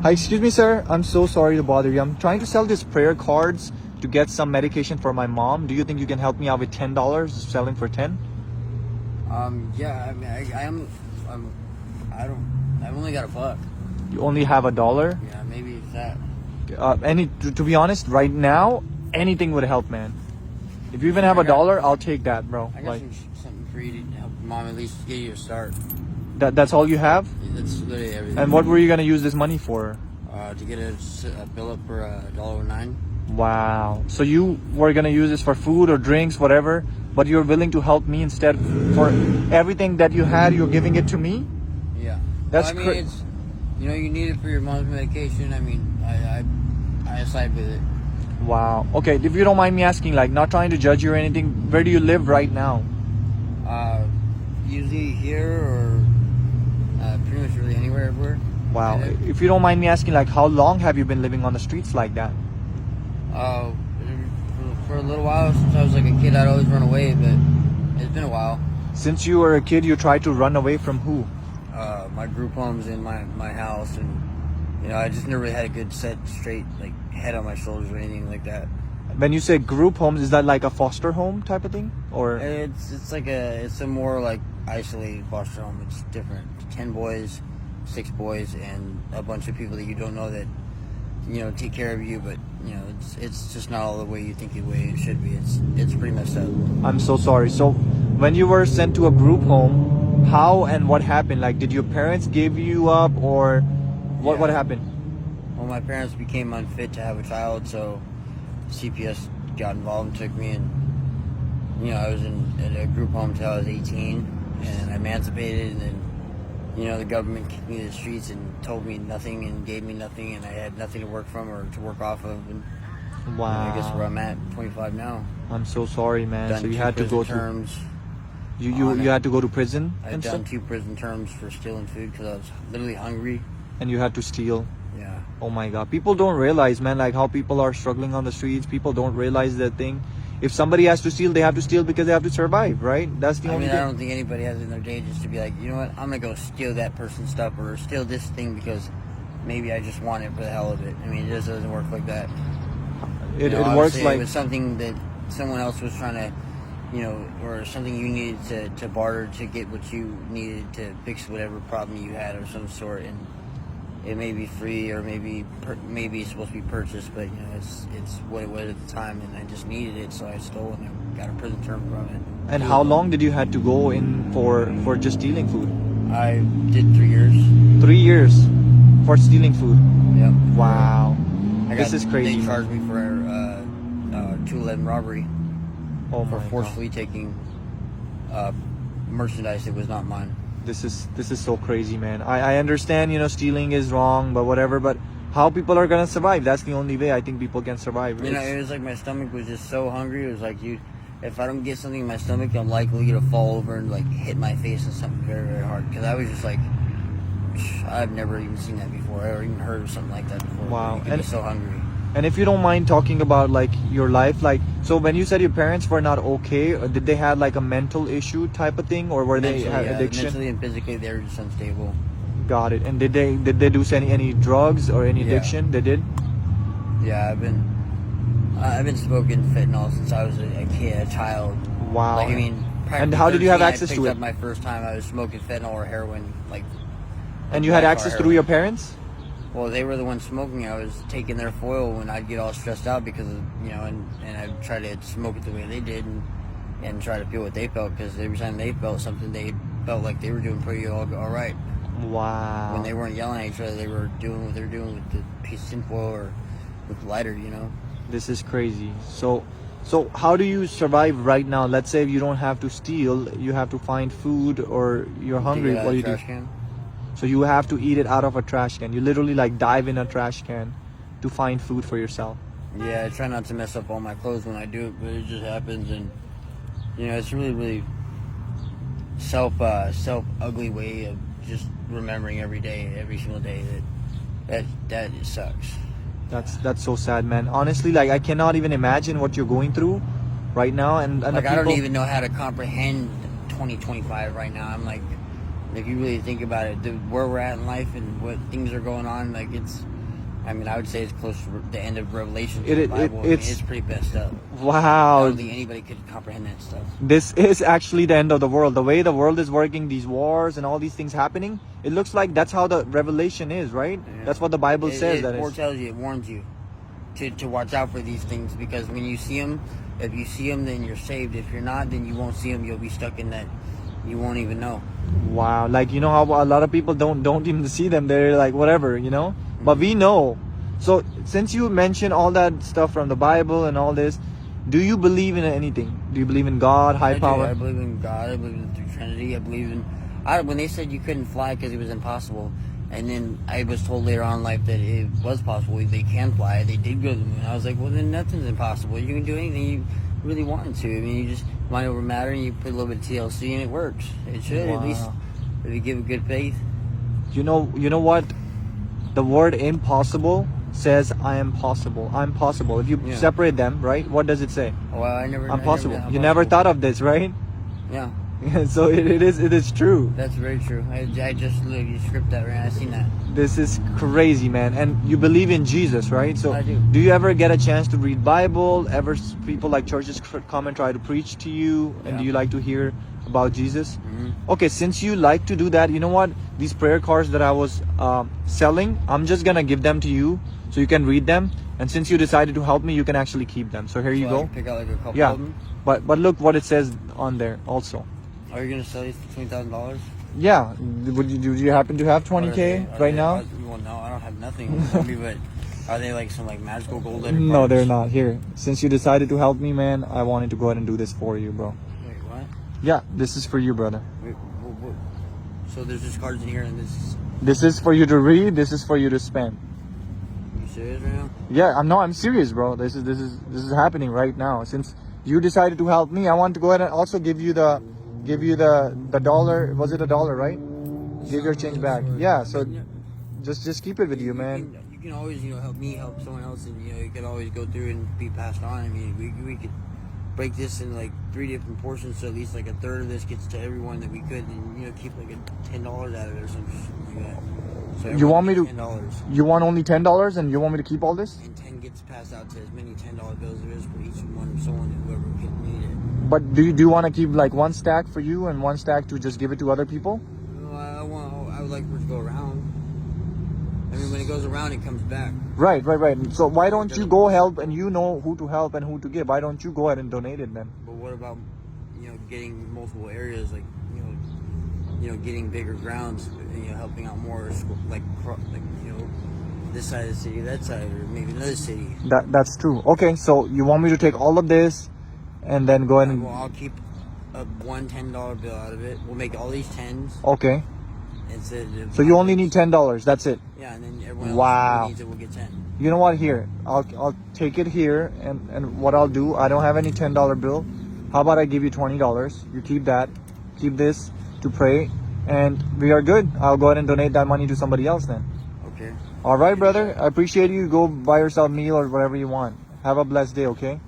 Hi, excuse me, sir. I'm so sorry to bother you. I'm trying to sell these prayer cards to get some medication for my mom. Do you think you can help me out with $10? Selling for 10? Yeah. I mean, I've only got a buck. You only have $1? Yeah, maybe it's that. To be honest, right now, anything would help, man. If you even have $1, I'll take that, bro. I got something for you to help mom at least get you a start. That's all you have? That's literally everything. And what were you gonna use this money for? To get a bill up for $1.09. Wow. So you were gonna use this for food or drinks, whatever, but you're willing to help me instead for everything that you had, you're giving it to me? Yeah. That's well, I mean, it's, you know, you need it for your mom's medication. I mean, I side with it. Wow. Okay, if you don't mind me asking, like, not trying to judge you or anything, where do you live right now? Usually here or pretty much really anywhere, everywhere. Wow. If you don't mind me asking, like, how long have you been living on the streets like that? For a little while, since I was like a kid, I'd always run away, but it's been a while. Since you were a kid, you tried to run away from who? My group homes in my house, and you know, I just never really had a good set straight like head on my shoulders or anything like that. When you say group homes, is that like a foster home type of thing, or it's a more like isolated foster home. It's different. 10 boys, 6 boys, and a bunch of people that you don't know that, you know, take care of you, but you know, it's just not all the way you think the way it should be. It's pretty messed up. I'm so sorry. So when you were sent to a group home, how and what happened? Like, did your parents give you up, or what happened? Well, my parents became unfit to have a child, so CPS got involved and took me, and you know, I was in a group home until I was 18, and I emancipated, and then, you know, the government kicked me to the streets and told me nothing and gave me nothing, and I had nothing to work from or to work off of. And, wow. I guess where I'm at, 25 now. I'm so sorry, man. Done so you had to go terms. You had to go to prison. I've done 2 prison terms for stealing food because I was literally hungry. And you had to steal. Yeah. Oh my God. People don't realize, man, like how people are struggling on the streets. People don't realize that thing. If somebody has to steal, they have to steal because they have to survive, right? That's the only thing. I don't think anybody has it in their day just to be like, you know what, I'm going to go steal that person's stuff or steal this thing because maybe I just want it for the hell of it. I mean, it just doesn't work like that. It works like... It was something that someone else was trying to, you know, or something you needed to barter to get what you needed to fix whatever problem you had of some sort, and it may be free or maybe it's supposed to be purchased, but you know, it's what it was at the time, and I just needed it, so I stole and I got a prison term from it. And how long did you had to go in for just stealing food? I did 3 years. 3 years for stealing food. Yep. Wow. This is crazy. They charged me for 211 robbery. Oh for my forcefully God. taking merchandise that was not mine. This is so crazy, man. I understand, you know, stealing is wrong, but whatever. But how people are gonna survive? That's the only way I think people can survive. You know, it was like my stomach was just so hungry. It was like, if I don't get something in my stomach, I'm likely to fall over and like hit my face on something very, very hard. Because I was just like, I've never even seen that before. Or even heard of something like that before. Wow. You could be so hungry. And if you don't mind talking about like your life, like, so when you said your parents were not okay, did they have like a mental issue type of thing, or were they had addiction? Mentally and physically, they were just unstable. Got it. And did they do any drugs or any addiction? They did. Yeah, I've been smoking fentanyl since I was a kid, a child. Wow. Like, I mean, and how did you have access to it? Up my first time I was smoking fentanyl or heroin, like. And you had access through your parents? Well, they were the ones smoking. I was taking their foil when I'd get all stressed out because of, you know, and I'd try to smoke it the way they did and try to feel what they felt, because every time they felt something, they felt like they were doing pretty all right. Wow. When they weren't yelling at each other, they were doing what they were doing with the piece of tinfoil or with the lighter, you know. This is crazy. So how do you survive right now? Let's say if you don't have to steal, you have to find food, or you're hungry. What do you do? Can. So you have to eat it out of a trash can. You literally like dive in a trash can to find food for yourself. Yeah, I try not to mess up all my clothes when I do it, but it just happens, and you know, it's really, really self ugly way of just remembering every day, every single day that it sucks. That's so sad, man. Honestly, like I cannot even imagine what you're going through right now, and like I don't even know how to comprehend 2025 right now. I'm like, if you really think about it, where we're at in life and what things are going on, like it's I mean, I would say it's close to the end of Revelation to It- the it- Bible. it's- It's pretty messed up. I Wow. don't think anybody could comprehend that stuff. This is actually the end of the world. The way the world is working, these wars and all these things happening, it looks like that's how the revelation is, right? Yeah. That's what the Bible says. It That foretells you, it warns you to watch out for these things, because when you see them, if you see them, then you're saved. If you're not, then you won't see them. You'll be stuck in that. You won't even know. wow. Like, you know how a lot of people don't even see them. They're like, whatever, you know? But we know. So since you mentioned all that stuff from the Bible and all this, do you believe in anything? Do you believe in God, high I do. power? I believe in God. I believe in the Trinity. I believe in. When they said you couldn't fly because it was impossible, and then I was told later on in life that it was possible. They can fly. They did go to the moon. I was like, well, then nothing's impossible. You can do anything you really wanted to. I mean, you just mind over matter, and you put a little bit of TLC, and it works. It should, at least, if you give it good faith. You know what? The word impossible says I am possible. I'm possible. If you Yeah. separate them, right? What does it say? Well, I never. I'm I possible. Never, You never thought of this, right? Yeah, So it is true. that's very true. I just look. You script that right. I seen that. This is crazy, man. And you believe in Jesus, right? So I do. do you ever get a chance to read Bible? People like churches come and try to preach to you? And Yeah. do you like to hear about Jesus? Mm-hmm. Okay, since you like to do that, you know what? These prayer cards that I was selling, I'm just gonna give them to you so you can read them. And since you decided to help me, you can actually keep them. So here you So I go. can pick out like a couple Yeah. of them. But look what it says on there also. Are you gonna sell these for $20,000? Yeah. Do you happen to have 20K right now? Well, no, I don't have nothing on me, but are they like some like magical gold letter No, cards? they're not. Here, since you decided to help me, man, I wanted to go ahead and do this for you, bro. Wait, what? Yeah, this is for you, brother. Wait, what? So there's just cards in here, and This is for you to read. This is for you to spend. you serious right now? Yeah, I'm serious, bro. This is happening right now. Since you decided to help me, I want to go ahead and also give you the dollar. Was it $1, right? Give your change back. Yeah. So just keep it with you, man. You can always help me, help someone else, and you can always go through and be passed on. I mean, we could break this in like 3 different portions, so at least like a third of this gets to everyone that we could, and keep like $10 out of it or something like that. So You want me to? $10, You want only $10, and you want me to keep all this? and 10 gets passed out to as many $10 bills there is for each one, someone whoever could need it. But do you want to keep like one stack for you and one stack to just give it to other people? Well, I would like for it to go around. I mean, when it goes around, it comes back. Right. So why don't you go help, and you know who to help and who to give? Why don't you go ahead and donate it then? But what about getting multiple areas, like getting bigger grounds, helping out more, like this side of the city, that side, or maybe another city. That's true. Okay, so you want me to take all of this and then go ahead and... Well, I'll keep one $10 bill out of it. We'll make all these 10s. Okay. Instead of So you only need $10. That's it. Yeah, and then everyone else Wow. who needs it will get 10. You know what? Here, I'll take it here, and what I'll do, I don't have any $10 bill. How about I give you $20? You keep that. Keep this to pray, and we are good. I'll go ahead and donate that money to somebody else then. Okay. All right, brother. I appreciate you. Go buy yourself a meal or whatever you want. Have a blessed day, okay?